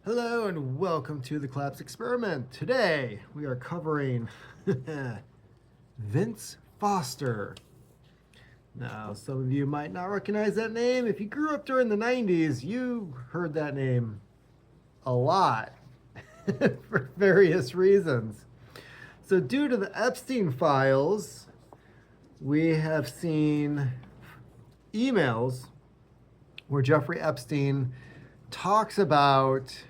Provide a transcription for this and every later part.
Hello and welcome to the Collapse Experiment. Today we are covering Vince Foster. Now, some of you might not recognize that name. If you grew up during the 90s, you heard that name a lot for various reasons. So due to the Epstein files, we have seen emails where Jeffrey Epstein talks about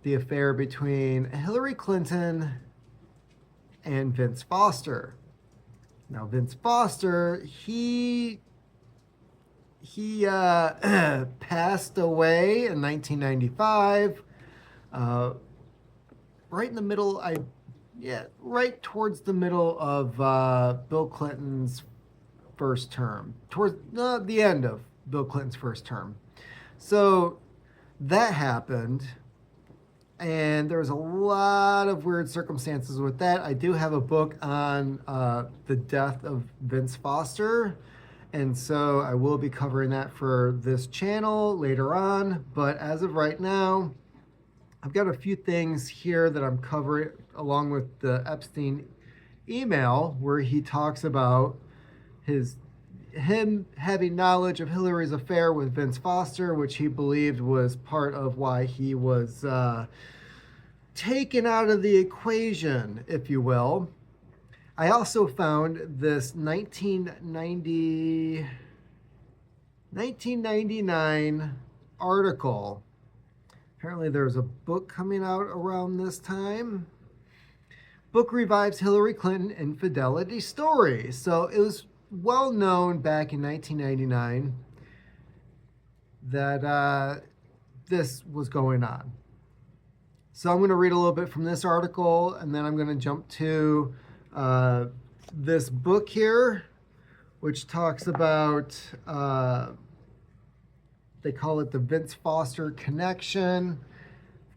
the affair between Hillary Clinton and Vince Foster. Now, Vince Foster, he passed away in 1995, right in the middle, right towards the middle of Bill Clinton's first term, towards the end of Bill Clinton's first term. So that happened, and there was a lot of weird circumstances with that. I do have a book on the death of Vince Foster, and so I will be covering that for this channel later on. But as of right now, I've got a few things here that I'm covering along with the Epstein email where he talks about him having knowledge of Hillary's affair with Vince Foster, which he believed was part of why he was taken out of the equation, if you will. I also found this 1999 article. Apparently there's a book coming out around this time. Book revives Hillary Clinton infidelity story. So it was well known back in 1999 that this was going on. So I'm going to read a little bit from this article, and then I'm going to jump to this book here, which talks about, they call it the Vince Foster connection.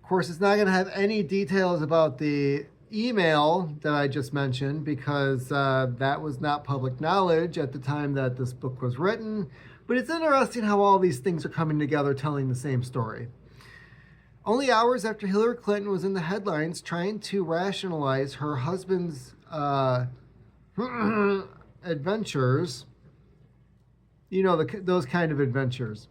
Of course, it's not going to have any details about the email that I just mentioned because that was not public knowledge at the time that this book was written. But it's interesting how all these things are coming together telling the same story. Only hours after Hillary Clinton was in the headlines trying to rationalize her husband's adventures, those kind of adventures,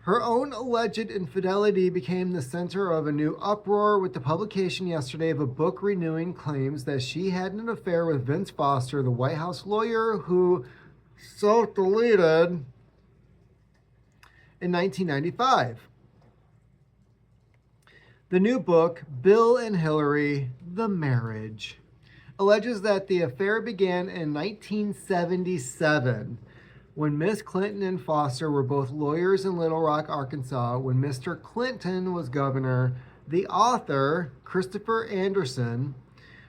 her own alleged infidelity became the center of a new uproar with the publication yesterday of a book renewing claims that she had an affair with Vince Foster, the White House lawyer who self-deleted in 1995. The new book, Bill and Hillary, The Marriage, alleges that the affair began in 1977 when Miss Clinton and Foster were both lawyers in Little Rock, Arkansas. When Mr. Clinton was governor, the author, Christopher Anderson,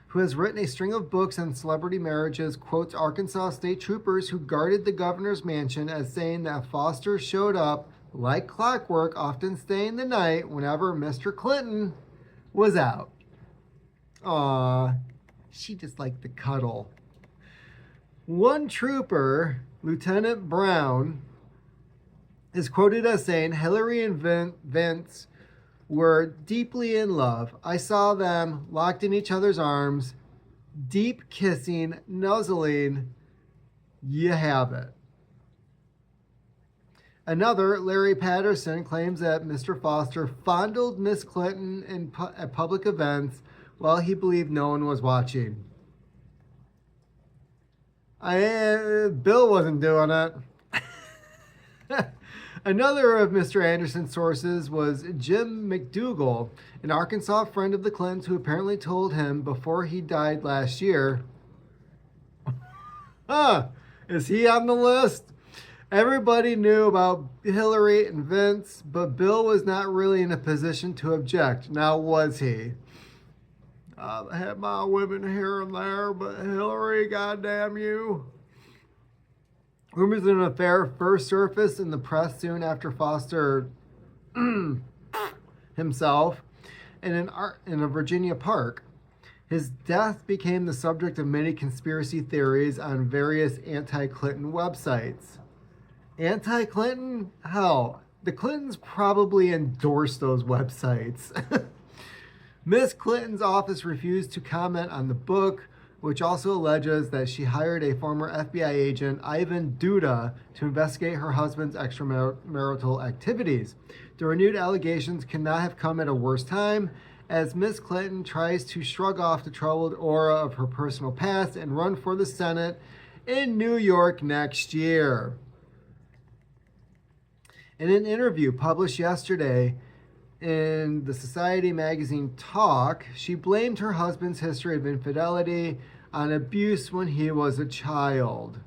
who has written a string of books on celebrity marriages, quotes Arkansas state troopers who guarded the governor's mansion as saying that Foster showed up like clockwork, often staying the night whenever Mr. Clinton was out. Aww, she just liked to cuddle. One trooper, Lieutenant Brown, is quoted as saying, Hillary and Vince were deeply in love. I saw them locked in each other's arms, deep kissing, nuzzling. You have it. Another, Larry Patterson, claims that Mr. Foster fondled Miss Clinton at public events while he believed no one was watching. Bill wasn't doing it. Another of Mr. Anderson's sources was Jim McDougal, an Arkansas friend of the Clintons who apparently told him before he died last year, is he on the list? Everybody knew about Hillary and Vince, but Bill was not really in a position to object. Now, was he? I had my women here and there, but Hillary, goddamn you. Rumors of an affair first surfaced in the press soon after Foster himself in a Virginia park. His death became the subject of many conspiracy theories on various anti-Clinton websites. Anti-Clinton? Hell, The Clintons probably endorsed those websites. Miss Clinton's office refused to comment on the book, which also alleges that she hired a former FBI agent, Ivan Duda, to investigate her husband's extramarital activities. The renewed allegations could not have come at a worse time, as Miss Clinton tries to shrug off the troubled aura of her personal past and run for the Senate in New York next year. In an interview published yesterday in the Society magazine Talk, she blamed her husband's history of infidelity on abuse when he was a child.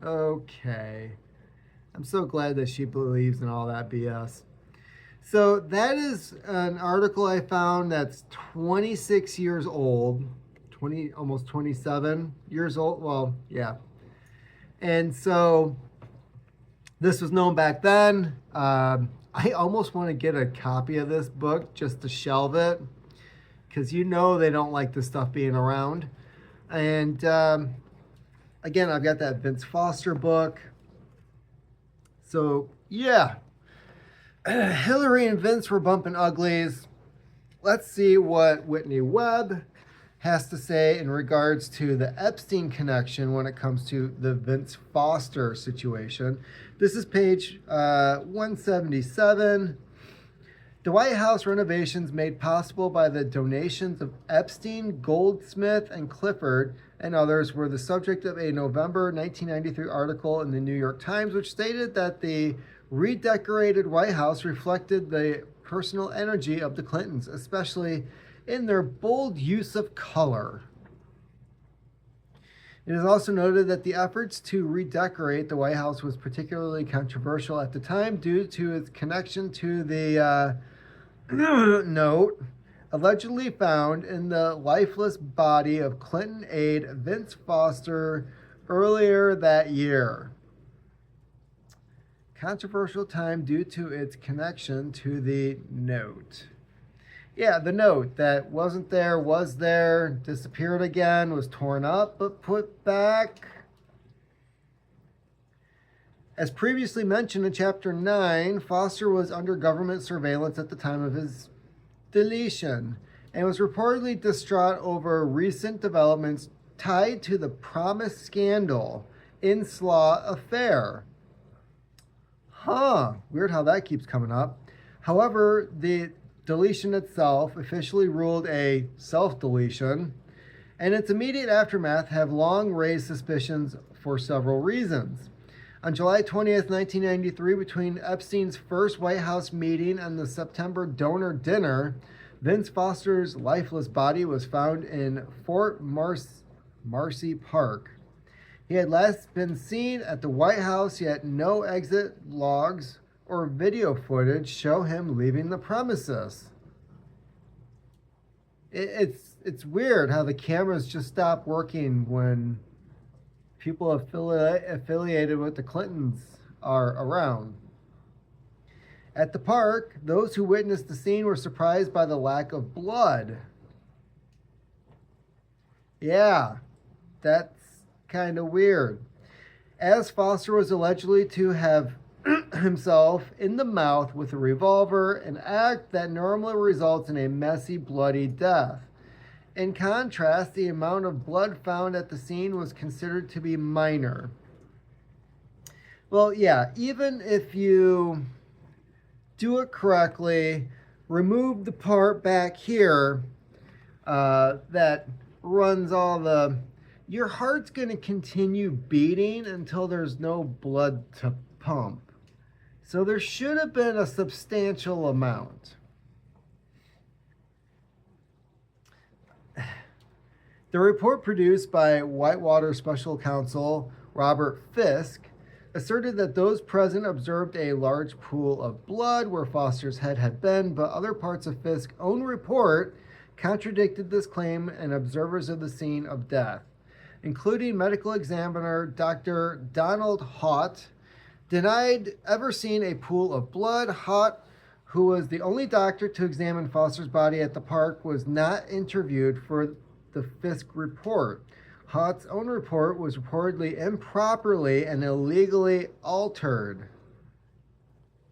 Okay. I'm so glad that she believes in all that BS. So that is an article I found that's 26 years old, almost 27 years old. Well, yeah. And so this was known back then. I almost want to get a copy of this book just to shelve it, because they don't like this stuff being around. And again, I've got that Vince Foster book. So yeah, Hillary and Vince were bumping uglies. Let's see what Whitney Webb has to say in regards to the Epstein connection when it comes to the Vince Foster situation. This is page 177. The White House renovations made possible by the donations of Epstein, Goldsmith, and Clifford and others were the subject of a November 1993 article in the New York Times, which stated that the redecorated White House reflected the personal energy of the Clintons, especially in their bold use of color. It is also noted that the efforts to redecorate the White House was particularly controversial at the time due to its connection to the note allegedly found in the lifeless body of Clinton aide Vince Foster earlier that year. Controversial time due to its connection to the note. Yeah, the note that wasn't there, was there, disappeared again, was torn up, but put back. As previously mentioned in Chapter 9, Foster was under government surveillance at the time of his deletion and was reportedly distraught over recent developments tied to the promise scandal in Slaw affair. Weird how that keeps coming up. However, the deletion itself officially ruled a self-deletion, and its immediate aftermath have long raised suspicions for several reasons. On July 20th, 1993, between Epstein's first White House meeting and the September donor dinner, Vince Foster's lifeless body was found in Fort Marcy Park. He had last been seen at the White House, yet no exit logs or video footage show him leaving the premises. It's weird how the cameras just stop working when people affiliated with the Clintons are around. At the park, those who witnessed the scene were surprised by the lack of blood. Yeah, that's kind of weird. As Foster was allegedly to have himself in the mouth with a revolver, an act that normally results in a messy, bloody death. In contrast, the amount of blood found at the scene was considered to be minor. Well, yeah, even if you do it correctly, remove the part back here that runs all the... Your heart's going to continue beating until there's no blood to pump. So there should have been a substantial amount. The report produced by Whitewater Special Counsel Robert Fisk asserted that those present observed a large pool of blood where Foster's head had been, but other parts of Fisk's own report contradicted this claim, and observers of the scene of death, including medical examiner Dr. Donald Haught, denied ever seeing a pool of blood. Haught, who was the only doctor to examine Foster's body at the park, was not interviewed for the Fisk report. Haught's own report was reportedly improperly and illegally altered.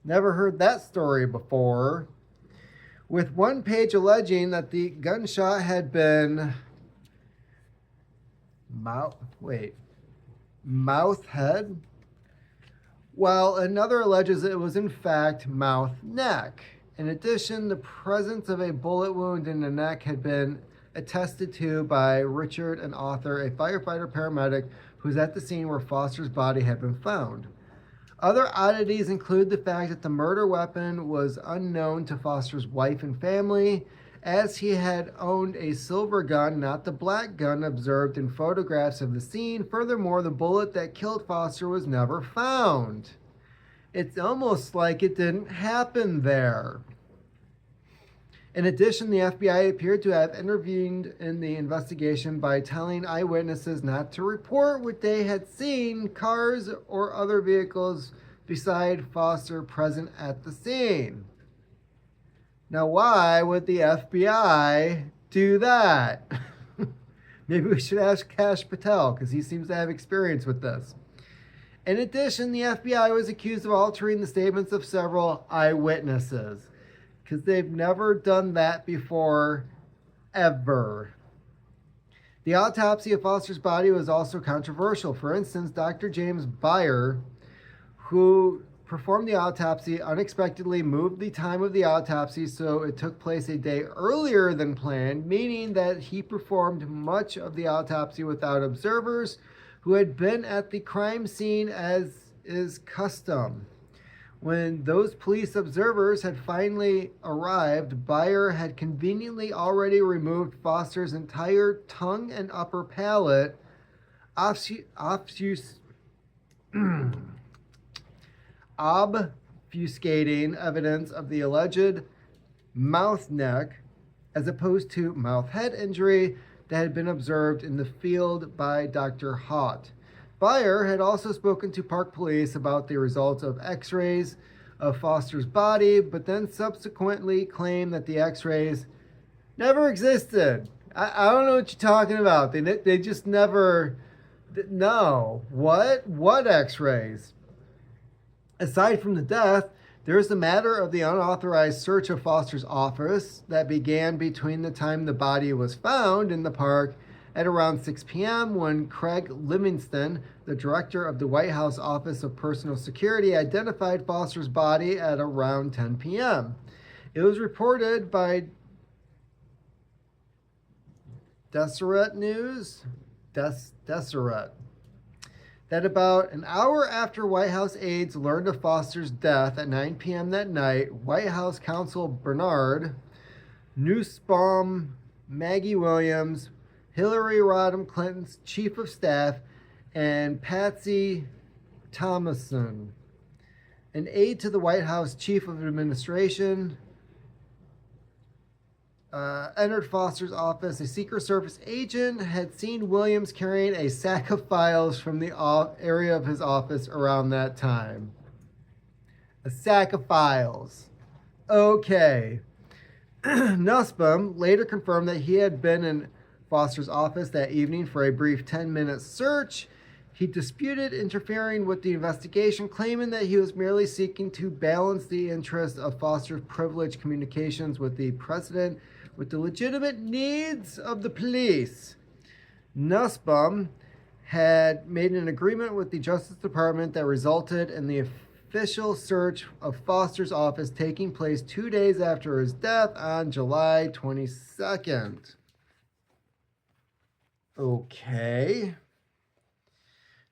Never heard that story before. With one page alleging that the gunshot had been mouth head, while another alleges it was in fact mouth neck. In addition, the presence of a bullet wound in the neck had been attested to by Richard, an author, a firefighter paramedic who was at the scene where Foster's body had been found. Other oddities include the fact that the murder weapon was unknown to Foster's wife and family, as he had owned a silver gun, not the black gun observed in photographs of the scene. Furthermore, the bullet that killed Foster was never found. It's almost like it didn't happen there. In addition, the FBI appeared to have intervened in the investigation by telling eyewitnesses not to report what they had seen, cars or other vehicles beside Foster present at the scene. Now, why would the FBI do that? Maybe we should ask Kash Patel, because he seems to have experience with this. In addition, the FBI was accused of altering the statements of several eyewitnesses, because they've never done that before, ever. The autopsy of Foster's body was also controversial. For instance, Dr. James Byer, who performed the autopsy, unexpectedly moved the time of the autopsy so it took place a day earlier than planned, meaning that he performed much of the autopsy without observers who had been at the crime scene, as is custom. When those police observers had finally arrived, Byer had conveniently already removed Foster's entire tongue and upper palate, obfuscating evidence of the alleged mouth neck as opposed to mouth head injury that had been observed in the field by Dr. Haught. Byer had also spoken to Park Police about the results of x-rays of Foster's body, but then subsequently claimed that the x-rays never existed. I don't know what you're talking about. They just never... No. What x-rays? Aside from the death, there's the matter of the unauthorized search of Foster's office that began between the time the body was found in the park at around 6 p.m. when Craig Livingston, the director of the White House Office of Personal Security, identified Foster's body at around 10 p.m. It was reported by Deseret News, Deseret, that about an hour after White House aides learned of Foster's death at 9 p.m. that night, White House counsel Bernard Nussbaum, Maggie Williams, Hillary Rodham Clinton's chief of staff, and Patsy Thomason, an aide to the White House chief of administration, entered Foster's office. A Secret Service agent had seen Williams carrying a sack of files from the area of his office around that time. A sack of files. Okay. Nussbaum later confirmed that he had been in Foster's office that evening for a brief 10-minute search. He disputed interfering with the investigation, claiming that he was merely seeking to balance the interests of Foster's privileged communications with the president with the legitimate needs of the police. Nussbaum had made an agreement with the Justice Department that resulted in the official search of Foster's office taking place 2 days after his death on July 22nd. Okay.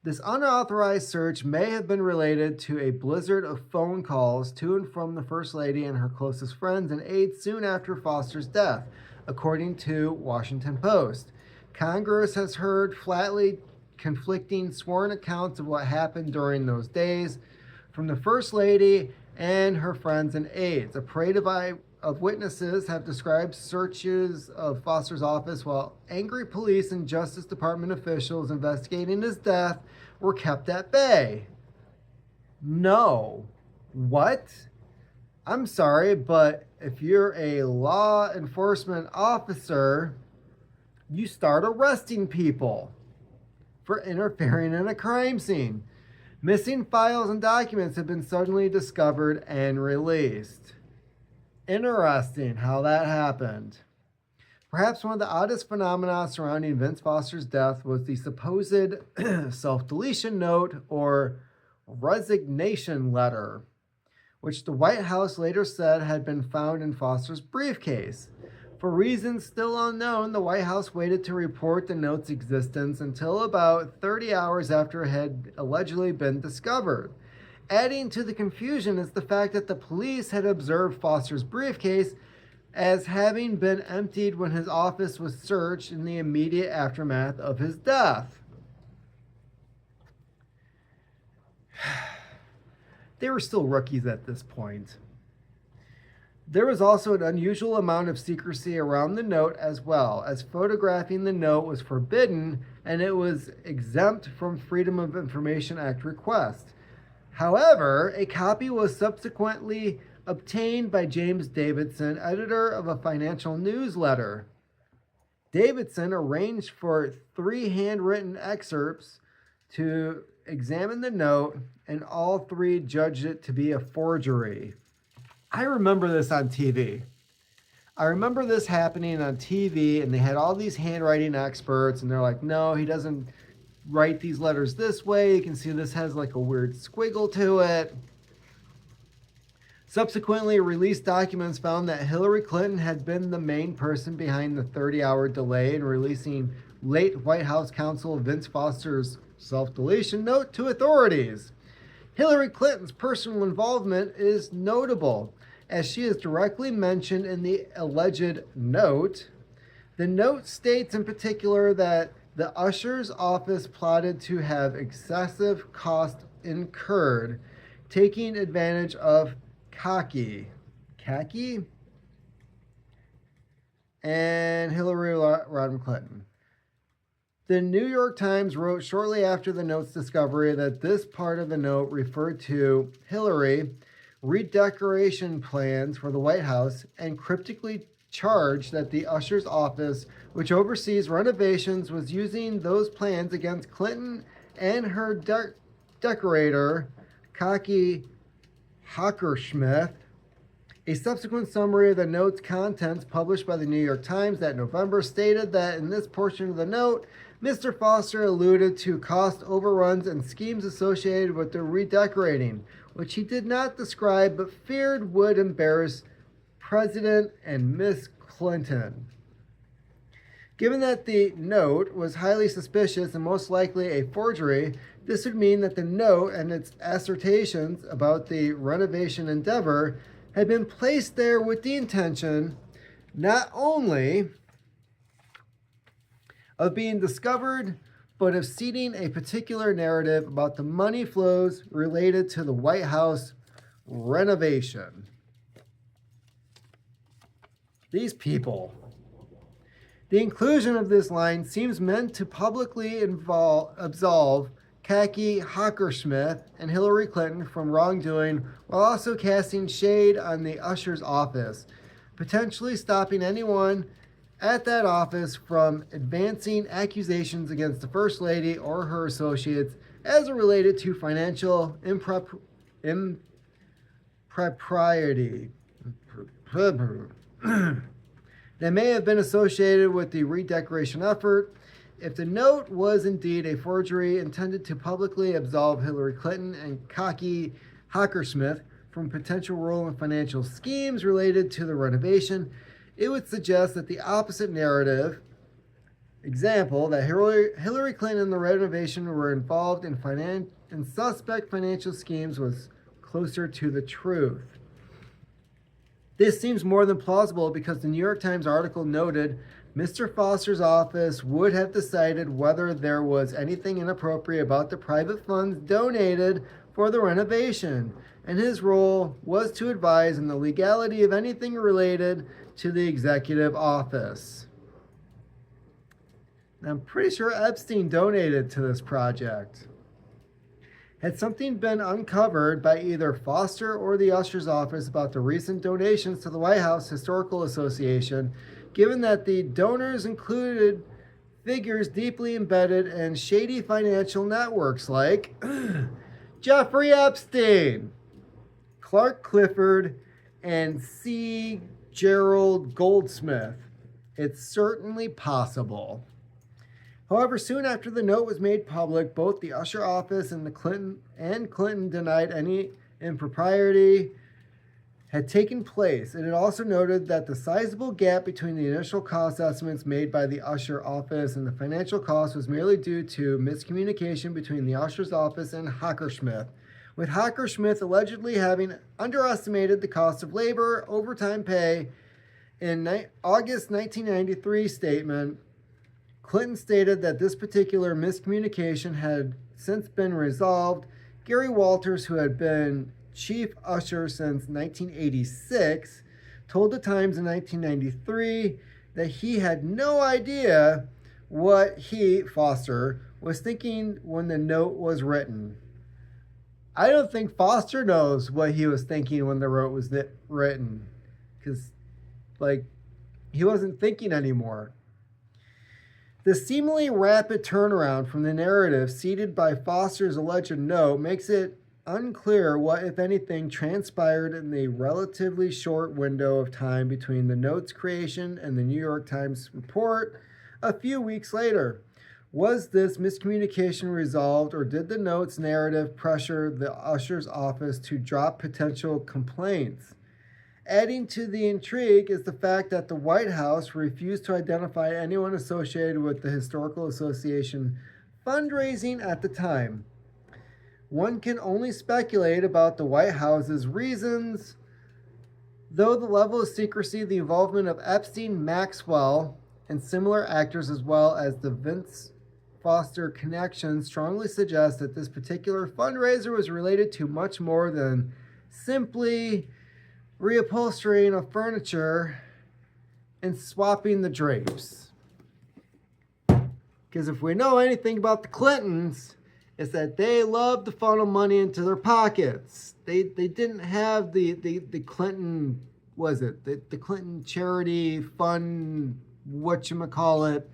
This unauthorized search may have been related to a blizzard of phone calls to and from the First Lady and her closest friends and aides soon after Foster's death, according to Washington Post. Congress has heard flatly conflicting sworn accounts of what happened during those days from the First Lady and her friends and aides. A parade of witnesses have described searches of Foster's office, while angry police and Justice Department officials investigating his death were kept at bay. No. What? I'm sorry, but if you're a law enforcement officer, you start arresting people for interfering in a crime scene. Missing files and documents have been suddenly discovered and released. Interesting how that happened. Perhaps one of the oddest phenomena surrounding Vince Foster's death was the supposed self-deletion note or resignation letter, which the White House later said had been found in Foster's briefcase. For reasons still unknown, the White House waited to report the note's existence until about 30 hours after it had allegedly been discovered. Adding to the confusion is the fact that the police had observed Foster's briefcase as having been emptied when his office was searched in the immediate aftermath of his death. They were still rookies at this point. There was also an unusual amount of secrecy around the note as well, as photographing the note was forbidden and it was exempt from Freedom of Information Act requests. However, a copy was subsequently obtained by James Davidson, editor of a financial newsletter. Davidson arranged for 3 handwritten excerpts to examine the note, and all 3 judged it to be a forgery. I remember this on TV. I remember this happening on TV, and they had all these handwriting experts, and they're like, no, he doesn't write these letters this way. You can see this has like a weird squiggle to it. Subsequently, released documents found that Hillary Clinton had been the main person behind the 30-hour delay in releasing late White House counsel Vince Foster's self-deletion note to authorities. Hillary Clinton's personal involvement is notable, as she is directly mentioned in the alleged note. The note states in particular that the usher's office plotted to have excessive cost incurred, taking advantage of khaki and Hillary Rodham Clinton. The New York Times wrote shortly after the note's discovery that this part of the note referred to Hillary redecoration plans for the White House and cryptically charged that the usher's office, which oversees renovations, was using those plans against Clinton and her decorator, Khaki Hockersmith. A subsequent summary of the note's contents published by the New York Times that November stated that in this portion of the note, Mr. Foster alluded to cost overruns and schemes associated with the redecorating, which he did not describe but feared would embarrass President and Miss Clinton. Given that the note was highly suspicious and most likely a forgery, this would mean that the note and its assertions about the renovation endeavor had been placed there with the intention not only of being discovered, but of seeding a particular narrative about the money flows related to the White House renovation. These people. The inclusion of this line seems meant to publicly absolve Khaki Hockersmith and Hillary Clinton from wrongdoing while also casting shade on the usher's office, potentially stopping anyone at that office from advancing accusations against the First Lady or her associates as it related to financial impropriety that may have been associated with the redecoration effort. If the note was indeed a forgery intended to publicly absolve Hillary Clinton and Khaki Hockersmith from potential role in financial schemes related to the renovation, it would suggest that the opposite narrative, example, that Hillary Clinton and the renovation were involved in suspect financial schemes, was closer to the truth. This seems more than plausible because the New York Times article noted Mr. Foster's office would have decided whether there was anything inappropriate about the private funds donated for the renovation, and his role was to advise on the legality of anything related to the executive office. I'm pretty sure Epstein donated to this project. Had something been uncovered by either Foster or the usher's office about the recent donations to the White House Historical Association, given that the donors included figures deeply embedded in shady financial networks like Jeffrey Epstein, Clark Clifford, and C. Gerald Goldsmith. It's certainly possible. However, soon after the note was made public, both the Usher office and Clinton denied any impropriety had taken place. It had also noted that the sizable gap between the initial cost estimates made by the Usher office and the financial cost was merely due to miscommunication between the Usher's office and Hockersmith, with Hockersmith allegedly having underestimated the cost of labor, overtime pay. In August 1993 statement, Clinton stated that this particular miscommunication had since been resolved. Gary Walters, who had been chief usher since 1986, told the Times in 1993 that he had no idea what he, Foster, was thinking when the note was written. I don't think Foster knows what he was thinking when the note was written, because, he wasn't thinking anymore. The seemingly rapid turnaround from the narrative seeded by Foster's alleged note makes it unclear what, if anything, transpired in the relatively short window of time between the note's creation and the New York Times report a few weeks later. Was this miscommunication resolved, or did the note's narrative pressure the Usher's office to drop potential complaints? Adding to the intrigue is the fact that the White House refused to identify anyone associated with the Historical Association fundraising at the time. One can only speculate about the White House's reasons, though the level of secrecy, the involvement of Epstein, Maxwell, and similar actors, as well as the Vince Foster connection, strongly suggest that this particular fundraiser was related to much more than simply reupholstering of furniture and swapping the drapes. Because if we know anything about the Clintons, it's that they love to funnel money into their pockets. They didn't have the Clinton, the Clinton charity fund, whatchamacallit,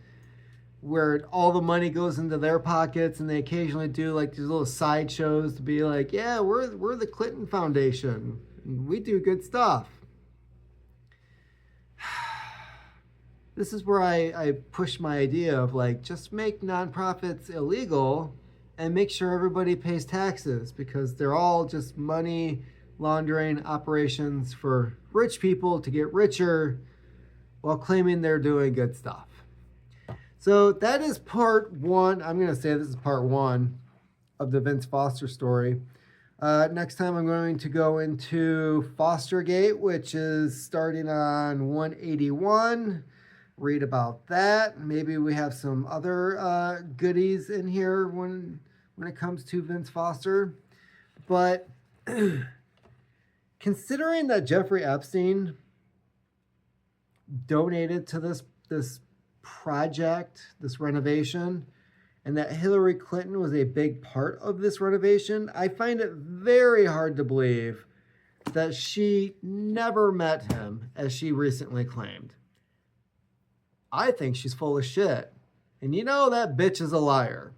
where all the money goes into their pockets, and they occasionally do these little sideshows to be like, yeah, we're the Clinton Foundation. We do good stuff. This is where I push my idea of just make nonprofits illegal and make sure everybody pays taxes, because they're all just money laundering operations for rich people to get richer while claiming they're doing good stuff. So that is part one. I'm going to say this is part one of the Vince Foster story. Next time I'm going to go into Fostergate, which is starting on 181. Read about that. Maybe we have some other goodies in here when it comes to Vince Foster. But considering that Jeffrey Epstein donated to this project, this renovation, and that Hillary Clinton was a big part of this renovation, I find it very hard to believe that she never met him, as she recently claimed. I think she's full of shit. And that bitch is a liar.